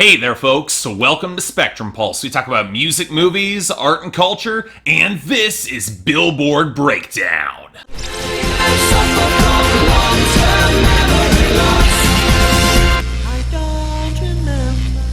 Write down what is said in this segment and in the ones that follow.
Hey there folks, so welcome to Spectrum Pulse. We talk about music, movies, art and culture, and this is Billboard Breakdown.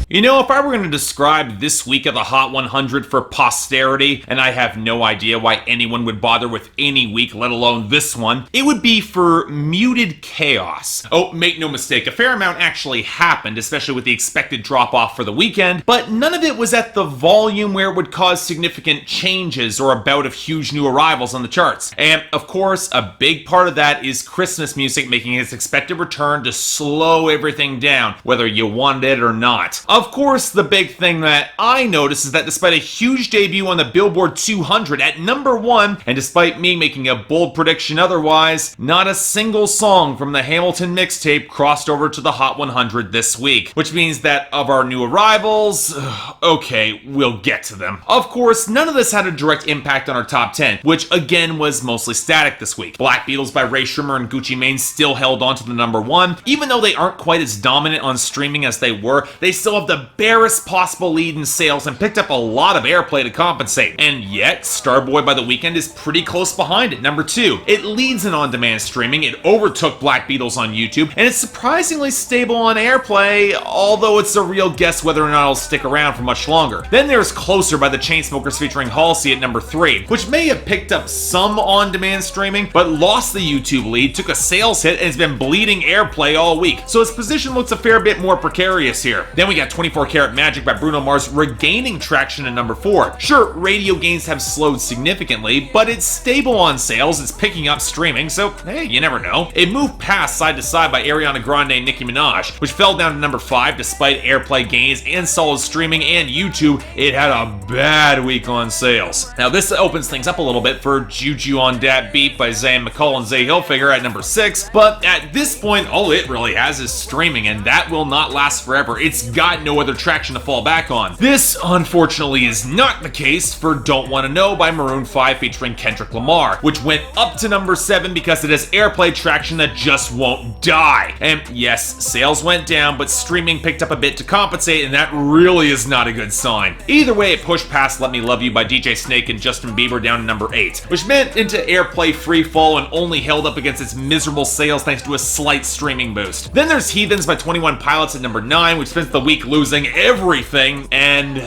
You know, if I were going to describe this week of the Hot 100 for posterity, and I have no idea why anyone would bother with any week, let alone this one, it would be for muted chaos. Oh, make no mistake, a fair amount actually happened, especially with the expected drop-off for the weekend, but none of it was at the volume where it would cause significant changes or a bout of huge new arrivals on the charts. And, of course, a big part of that is Christmas music making its expected return to slow everything down, whether you wanted it or not. Of course, the big thing that I noticed is that despite a huge debut on the Billboard 200 at number 1, and despite me making a bold prediction otherwise, not a single song from the Hamilton mixtape crossed over to the Hot 100 this week. Which means that of our new arrivals, okay, we'll get to them. Of course, none of this had a direct impact on our top 10, which again was mostly static this week. Black Beatles by Ray Shrimmer and Gucci Mane still held on to the number 1. Even though they aren't quite as dominant on streaming as they were, they still have the barest possible lead in sales and picked up a lot of airplay to compensate. And yet, Starboy by The Weeknd is pretty close behind at number 2. It leads in on-demand streaming, it overtook Black Beatles on YouTube, and it's surprisingly stable on airplay, although it's a real guess whether or not it'll stick around for much longer. Then there's Closer by the Chainsmokers featuring Halsey at number 3, which may have picked up some on-demand streaming, but lost the YouTube lead, took a sales hit, and has been bleeding airplay all week. So its position looks a fair bit more precarious here. Then we got 24 Karat Magic by Bruno Mars regaining traction at number 4. Sure, radio gains have slowed significantly, but it's stable on sales, it's picking up streaming, so hey, you never know. It moved past Side to Side by Ariana Grande and Nicki Minaj, which fell down to number 5 despite airplay gains and solid streaming and YouTube. It had a bad week on sales. Now this opens things up a little bit for Juju on Dat Beat by Zayn McCall and Zay Hilfiger at number 6, but at this point all it really has is streaming, and that will not last forever. It's got no other traction to fall back on. This, unfortunately, is not the case for Don't Wanna Know by Maroon 5 featuring Kendrick Lamar, which went up to number 7 because it has airplay traction that just won't die. And yes, sales went down, but streaming picked up a bit to compensate, and that really is not a good sign. Either way, it pushed past Let Me Love You by DJ Snake and Justin Bieber down to number 8, which meant into airplay free fall and only held up against its miserable sales thanks to a slight streaming boost. Then there's Heathens by 21 Pilots at number 9, which spent the week losing everything, and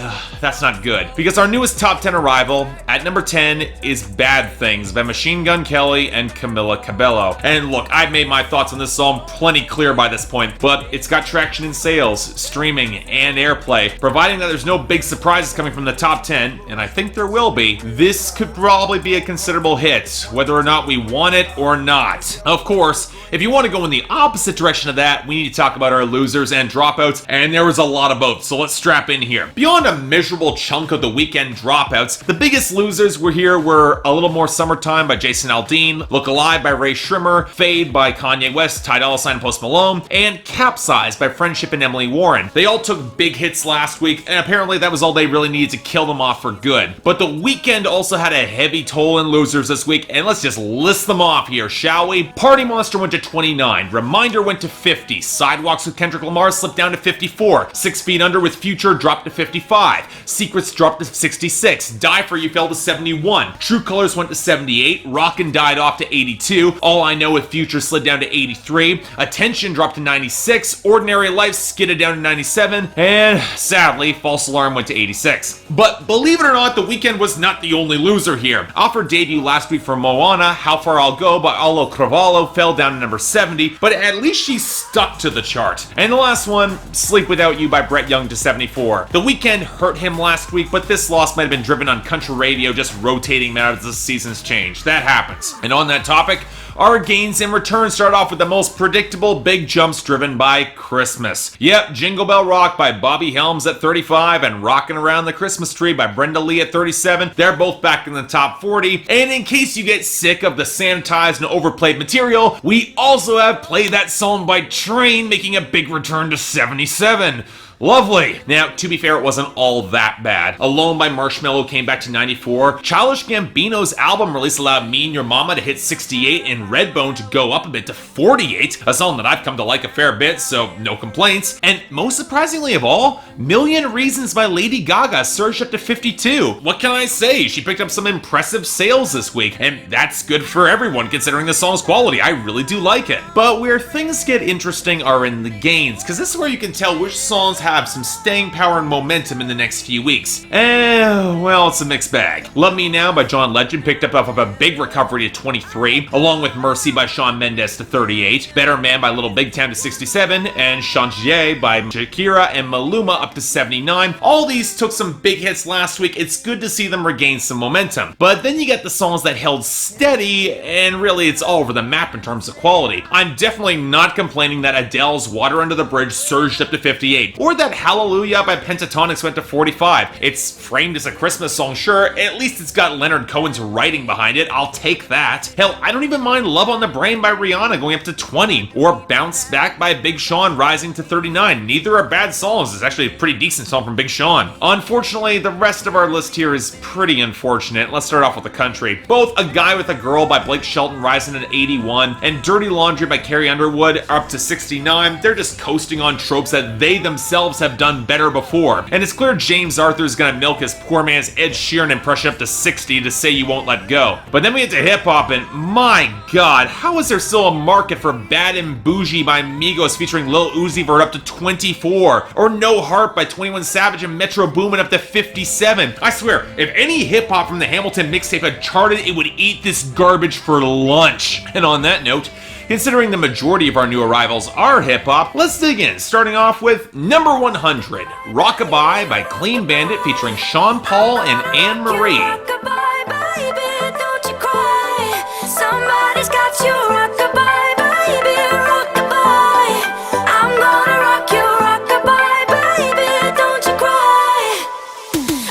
that's not good. Because our newest top 10 arrival at number 10 is Bad Things by Machine Gun Kelly and Camila Cabello. And look, I've made my thoughts on this song plenty clear by this point, but it's got traction in sales, streaming, and airplay. Providing that there's no big surprises coming from the top 10, and I think there will be, this could probably be a considerable hit, whether or not we want it or not. Of course, if you want to go in the opposite direction of that, we need to talk about our losers and dropouts, and there was a lot of both, so let's strap in here. Beyond a miserable chunk of the weekend dropouts, the biggest losers were A Little More Summertime by Jason Aldean, Look Alive by Ray Shrimmer, Fade by Kanye West, Ty Dolla $ign and Post Malone, and Capsize by Friendship and Emily Warren. They all took big hits last week, and apparently that was all they really needed to kill them off for good. But the weekend also had a heavy toll in losers this week, and let's just list them off here, shall we? Party Monster went to 29, Reminder went to 50, Sidewalks with Kendrick Lamar slipped down to 54, 6 Feet Under with Future dropped to 55, Secrets dropped to 66, Die For You fell to 71, True Colors went to 78, Rockin' died off to 82, All I Know with Future slid down to 83, Attention dropped to 96, Ordinary Life skidded down to 97, and sadly, False Alarm went to 86. But believe it or not, the weekend was not the only loser here. Off her debut last week for Moana, How Far I'll Go by Alo Cravalho fell down to number 70, but at least she stuck to the chart. And the last one, Sleep Without You by Brett Young to 74. The weekend hurt him last week, but this loss might have been driven on country radio just rotating out as the seasons change. That happens. And on that topic, our gains and returns start off with the most predictable big jumps driven by Christmas. Yep, Jingle Bell Rock by Bobby Helms at 35 and Rockin' Around the Christmas Tree by Brenda Lee at 37. They're both back in the top 40. And in case you get sick of the sanitized and overplayed material, we also have Play That Song by Train making a big return to 77. Lovely. Now, to be fair, it wasn't all that bad. Alone by Marshmello came back to 94. Childish Gambino's album release allowed Me and Your Mama to hit 68 and Redbone to go up a bit to 48, a song that I've come to like a fair bit, so no complaints. And most surprisingly of all, Million Reasons by Lady Gaga surged up to 52. What can I say? She picked up some impressive sales this week, and that's good for everyone considering the song's quality. I really do like it. But where things get interesting are in the gains, because this is where you can tell which songs have some staying power and momentum in the next few weeks. Well, it's a mixed bag. Love Me Now by John Legend picked up off of a big recovery to 23, along with Mercy by Shawn Mendes to 38, Better Man by Little Big Town to 67, and Chantier by Shakira and Maluma up to 79. All these took some big hits last week. It's good to see them regain some momentum. But then you get the songs that held steady, and really it's all over the map in terms of quality. I'm definitely not complaining that Adele's Water Under the Bridge surged up to 58, or that Hallelujah by PENTATONIX went to 45. It's framed as a Christmas song, sure, at least it's got Leonard Cohen's writing behind it, I'll take that. Hell, I don't even mind Love on the Brain by Rihanna going up to 20, or Bounce Back by Big Sean rising to 39. Neither are bad songs, it's actually a pretty decent song from Big Sean. Unfortunately, the rest of our list here is pretty unfortunate. Let's start off with the country. Both A Guy with a Girl by Blake Shelton rising to 81, and Dirty Laundry by Carrie Underwood are up to 69. They're just coasting on tropes that they themselves have done better before. And it's clear James Arthur's gonna milk his poor man's Ed Sheeran impression up to 60 to say You Won't Let Go. But then we get to hip-hop and my god, how is there still a market for Bad and Bougie by Migos featuring Lil Uzi Vert up to 24? Or No Heart by 21 Savage and Metro Boomin up to 57? I swear, if any hip-hop from the Hamilton mixtape had charted, it would eat this garbage for lunch. And on that note, considering the majority of our new arrivals are hip-hop, let's dig in, starting off with number 100, Rockabye by Clean Bandit featuring Sean Paul and Anne Marie. Rockabye, baby, don't you cry. Somebody's got you, rockabye, baby, rockabye. I'm gonna rock you, rockabye, baby, don't you cry.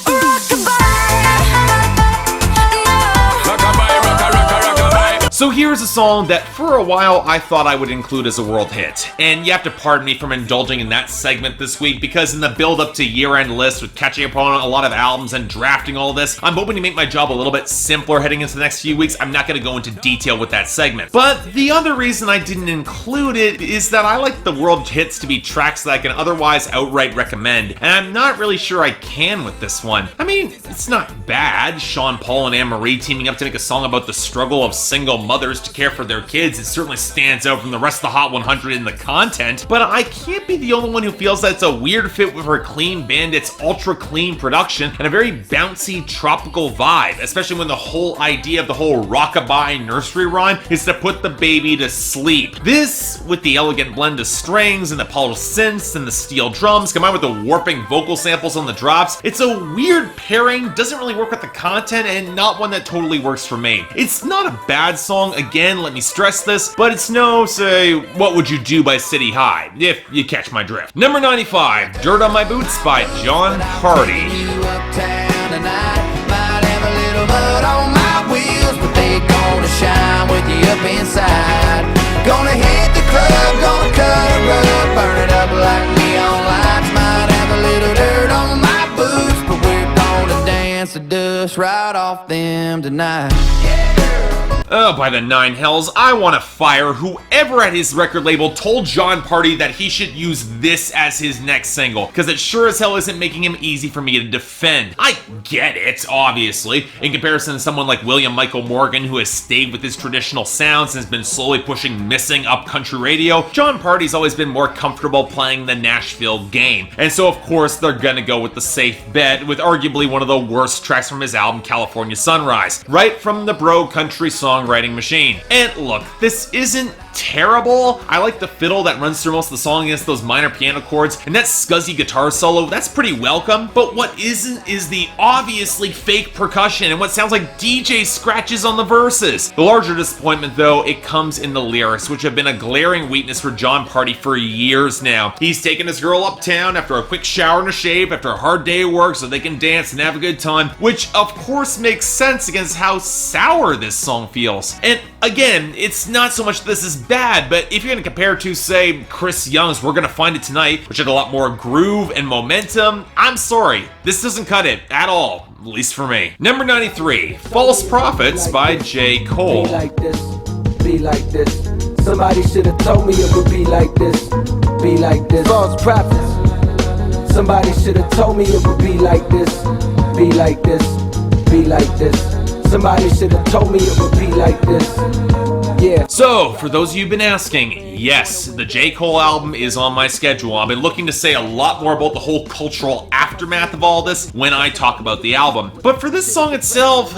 Rockabye, no. Rockabye. So here's a song that for a while I thought I would include as a world hit. And you have to pardon me from indulging in that segment this week, because in the build-up to year-end list with catching up on a lot of albums and drafting all of this, I'm hoping to make my job a little bit simpler heading into the next few weeks. I'm not going to go into detail with that segment. But the other reason I didn't include it is that I like the world hits to be tracks that I can otherwise outright recommend, and I'm not really sure I can with this one. I mean, it's not bad. Sean Paul and Anne Marie teaming up to make a song about the struggle of single mothers to care for their kids. It certainly stands out from the rest of the Hot 100 in the content, but I can't be the only one who feels that it's a weird fit with her Clean Bandit's ultra clean production and a very bouncy tropical vibe, especially when the whole idea of the whole rockabye nursery rhyme is to put the baby to sleep. This, with the elegant blend of strings and the polished synths and the steel drums combined with the warping vocal samples on the drops, it's a weird pairing, doesn't really work with the content, and not one that totally works for me. It's not a bad song, again, let me stress this, but it's no, say, What Would You Do by City High, if you catch my drift. Number 95, Dirt on My Boots by John Pardi. You uptown tonight, might have a little mud on my wheels, but they gonna shine with you up inside. Gonna hit the club, gonna cut a rug, burn it up like neon lights. Might have a little dirt on my boots, but we're gonna dance the dust right off them tonight. Oh, by the nine hells, I want to fire whoever at his record label told John Pardi that he should use this as his next single, because it sure as hell isn't making him easy for me to defend. I get it, obviously, in comparison to someone like William Michael Morgan, who has stayed with his traditional sounds and has been slowly pushing missing up country radio. John Pardi's always been more comfortable playing the Nashville game, and so of course they're gonna go with the safe bet with arguably one of the worst tracks from his album California Sunrise, right from the bro country songwriting machine. And look, this isn't terrible. I like the fiddle that runs through most of the song against those minor piano chords, and that scuzzy guitar solo, that's pretty welcome, but what isn't is the obviously fake percussion and what sounds like DJ scratches on the verses. The larger disappointment, though, it comes in the lyrics, which have been a glaring weakness for John Pardi for years now. He's taken his girl uptown after a quick shower and a shave after a hard day of work so they can dance and have a good time, which of course makes sense against how sour this song feels. And again, it's not so much this is bad, but if you're gonna compare to, say, Chris Young's We're Gonna Find It Tonight, which had a lot more groove and momentum, I'm sorry, this doesn't cut it at all, at least for me. Number 93, False Prophets by J. Cole. Be like this, be like this. Somebody should have told me it would be like this, be like this. False prophets. Somebody should have told me it would be like this, be like this, be like this. Somebody should have told me it would be like this. Yeah. So, for those of you who've been asking, yes, the J. Cole album is on my schedule. I've been looking to say a lot more about the whole cultural aftermath of all this when I talk about the album. But for this song itself,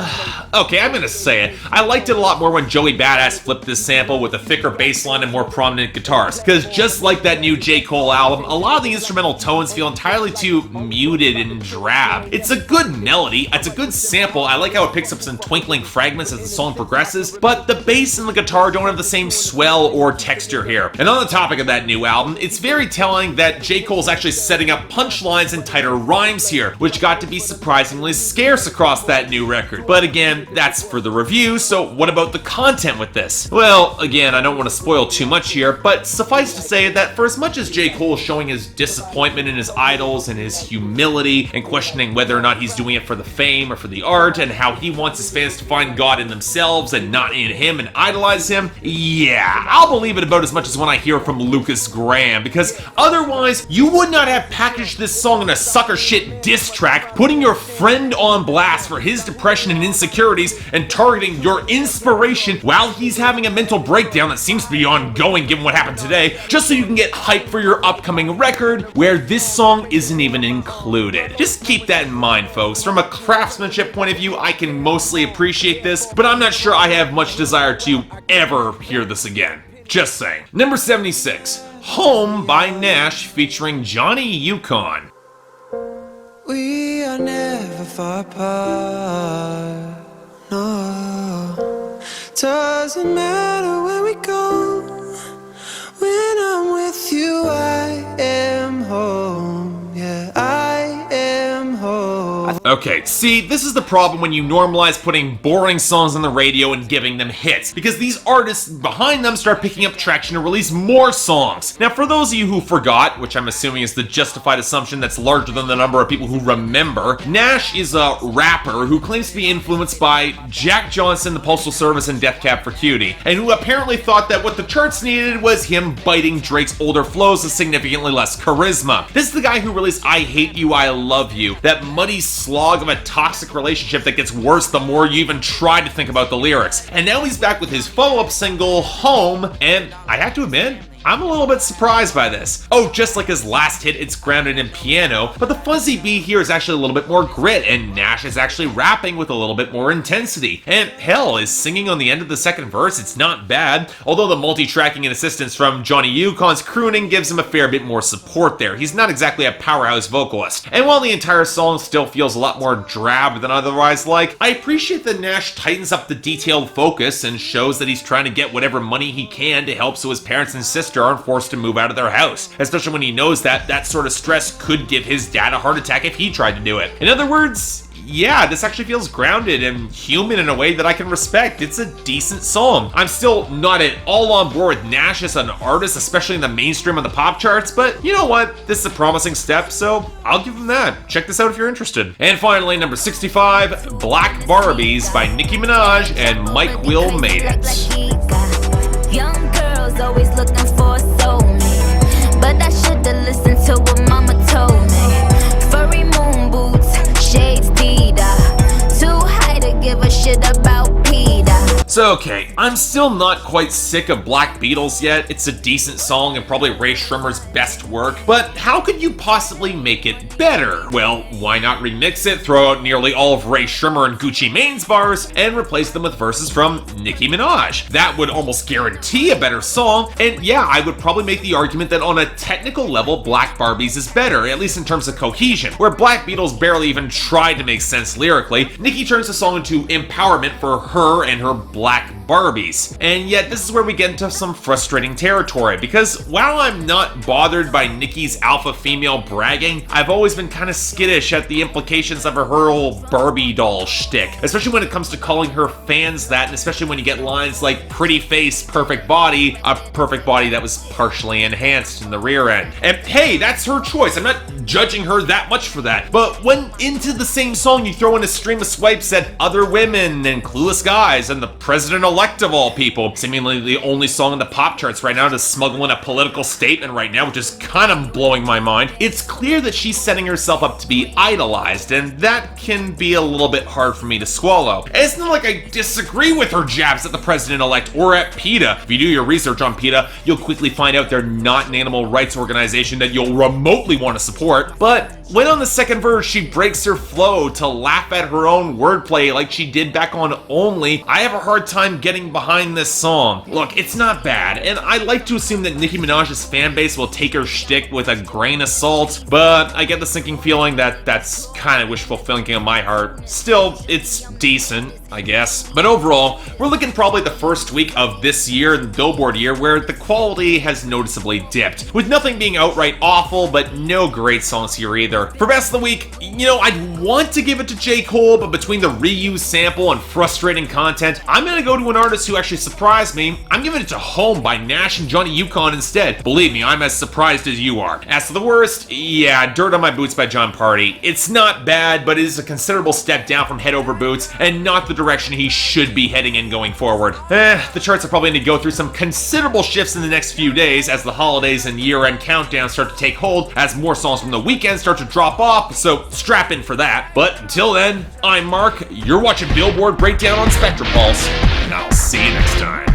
okay, I'm gonna say it. I liked it a lot more when Joey Badass flipped this sample with a thicker bass line and more prominent guitars. Because just like that new J. Cole album, a lot of the instrumental tones feel entirely too muted and drab. It's a good melody, it's a good sample, I like how it picks up some twinkling fragments as the song progresses, but the bass and the guitar don't have the same swell or texture here. And on the topic of that new album, it's very telling that J. Cole's actually setting up punchlines and tighter rhymes here, which got to be surprisingly scarce across that new record. But again, that's for the review, so what about the content with this? Well, again, I don't want to spoil too much here, but suffice to say that for as much as J. Cole is showing his disappointment in his idols and his humility and questioning whether or not he's doing it for the fame or for the art and how he wants his fans to find God in themselves and not in him and idolize him, yeah, I'll believe it about as much as when I hear from Lucas Graham, because otherwise you would not have packaged this song in a sucker shit diss track, putting your friend on blast for his depression and insecurities and targeting your inspiration while he's having a mental breakdown that seems to be ongoing given what happened today, just so you can get hype for your upcoming record where this song isn't even included. Just keep that in mind, folks. From a craftsmanship point of view, I can mostly appreciate this, but I'm not sure I have much desire to ever hear this again. Just saying. Number 76, Home by Gnash featuring Johnny Yukon. We are never far apart, no. Doesn't matter where we go. When I'm with you, I am home. Yeah, I am home. Okay, see, this is the problem when you normalize putting boring songs on the radio and giving them hits, because these artists behind them start picking up traction to release more songs. Now, for those of you who forgot, which I'm assuming is the justified assumption that's larger than the number of people who remember, Gnash is a rapper who claims to be influenced by Jack Johnson, the Postal Service, and Death Cab for Cutie, and who apparently thought that what the charts needed was him biting Drake's older flows with significantly less charisma. This is the guy who released I Hate You, I Love You, that muddy slog of a toxic relationship that gets worse the more you even try to think about the lyrics. And now he's back with his follow-up single, Home, and I have to admit, I'm a little bit surprised by this. Oh, just like his last hit, it's grounded in piano, but the fuzzy beat here is actually a little bit more grit, and Gnash is actually rapping with a little bit more intensity. And hell, is singing on the end of the second verse, it's not bad, although the multi-tracking and assistance from Johnny Yukon's crooning gives him a fair bit more support there. He's not exactly a powerhouse vocalist. And while the entire song still feels a lot more drab than otherwise like, I appreciate that Gnash tightens up the detailed focus and shows that he's trying to get whatever money he can to help so his parents and sister aren't forced to move out of their house, especially when he knows that that sort of stress could give his dad a heart attack if he tried to do it. In other words, yeah, this actually feels grounded and human in a way that I can respect. It's a decent song. I'm still not at all on board with Gnash as an artist, especially in the mainstream of the pop charts, but you know what? This is a promising step, so I'll give him that. Check this out if you're interested. And finally, number 65, Black Barbies by Nicki Minaj and Mike Will Made It. Young girls always looking for a soulmate, but I should've listened to what mama told me. Furry moon boots, shades Dita, too high to give a shit about Peter. So okay, I'm still not quite sick of Black Beatles yet. It's a decent song and probably Ray Shrimmer's best work, but how could you possibly make it better? Well, why not remix it, throw out nearly all of Ray Shrimmer and Gucci Mane's bars, and replace them with verses from Nicki Minaj? That would almost guarantee a better song, and yeah, I would probably make the argument that on a technical level, Black Barbies is better, at least in terms of cohesion. Where Black Beatles barely even tried to make sense lyrically, Nicki turns the song into empowerment for her and her Black Barbies. And yet this is where we get into some frustrating territory, because while I'm not bothered by Nicki's alpha female bragging, I've always been kind of skittish at the implications of her whole Barbie doll shtick, especially when it comes to calling her fans that, and especially when you get lines like pretty face, perfect body, a perfect body that was partially enhanced in the rear end. And hey, that's her choice. I'm not judging her that much for that. But when into the same song you throw in a stream of swipes at other women and clueless guys and the president-elect of all people, seemingly the only song in the pop charts right now to smuggle in a political statement right now, which is kind of blowing my mind, it's clear that she's setting herself up to be idolized, and that can be a little bit hard for me to swallow. And it's not like I disagree with her jabs at the president-elect or at PETA. If you do your research on PETA, you'll quickly find out they're not an animal rights organization that you'll remotely want to support. But when on the second verse she breaks her flow to laugh at her own wordplay like she did back on Only, I have a hard time getting behind this song. Look, it's not bad, and I like to assume that Nicki Minaj's fan base will take her shtick with a grain of salt, but I get the sinking feeling that that's kind of wishful thinking on my part. Still, it's decent, I guess. But overall, we're looking probably the first week of this year, the Billboard year, where the quality has noticeably dipped, with nothing being outright awful, but no great songs here either. For Best of the Week, you know, I'd want to give it to J. Cole, but between the reused sample and frustrating content, I'm gonna go to an artist who actually surprised me. I'm giving it to Home by Gnash and Johnny Yukon instead. Believe me, I'm as surprised as you are. As for the worst, yeah, Dirt on My Boots by John Pardi. It's not bad, but it is a considerable step down from Head Over Boots, and not the direction he should be heading in going forward. The charts are probably going to go through some considerable shifts in the next few days as the holidays and year-end countdowns start to take hold, as more songs from the weekend start to drop off, so strap in for that. But until then, I'm Mark, you're watching Billboard Breakdown on Spectrum Pulse, and I'll see you next time.